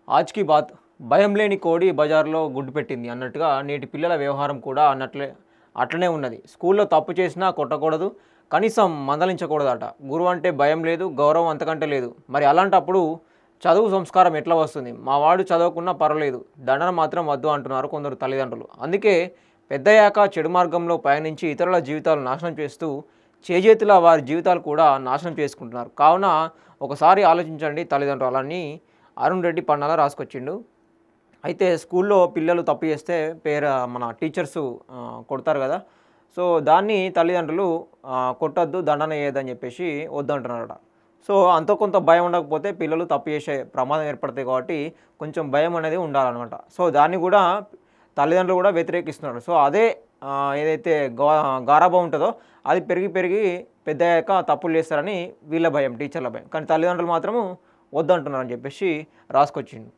ఆజ్ కీ బాత్ భయం లేని కోడి బజార్‌లో గుడ్డు పెట్టింది అన్నట్టుగా నేటి పిల్లల వ్యవహారం కూడా అట్లనే ఉన్నది. స్కూల్‌లో తప్పు చేసినా కొట్టకూడదు. కనీసం మందలించకూడదట. గురువు అంటే భయం లేదు, గౌరవం అంతకంటే లేదు. మరి అలాంటప్పుడు చదువు సంస్కారం ఎట్లా వస్తుంది? మా వాడు చదవకున్నా పర్వాలేదు. దండన మాత్రం వద్దు అంటున్నారు కొందరు తల్లిదండ్రులు. అందుకే పెద్దయ్యాక చెడు మార్గంలో పయనించి ఇతరుల జీవితాలు నాశనం చేస్తూ చేజేతులా వారి జీవితాలు కూడా నాశనం చేసుకుంటున్నారు. కావున ఒకసారి ఆలోచించండి తల్లిదండ్రులని అరుణ్ రెడ్డి పన్నాల రాసుకొచ్చిండు. అయితే స్కూల్లో పిల్లలు తప్పు చేస్తే మన టీచర్సు కొడతారు కదా. సో దాన్ని తల్లిదండ్రులు కొట్టొద్దు, దండన చేయొద్దని చెప్పేసి వద్దంటున్నారట. సో అంతో కొంత భయం ఉండకపోతే పిల్లలు తప్పు చేసే ప్రమాదం ఏర్పడతాయి కాబట్టి కొంచెం భయం అనేది ఉండాలన్నమాట. సో దాన్ని కూడా తల్లిదండ్రులు కూడా వ్యతిరేకిస్తున్నారు. సో అదే ఏదైతే గారాబం ఉంటుందో అది పెరిగి పెరిగి పెద్దయ్యాక తప్పులు చేస్తారని వీళ్ళ భయం, టీచర్ల భయం. కానీ తల్లిదండ్రులు మాత్రము వద్దంటున్నారని చెప్పేసి రాసుకొచ్చిండు.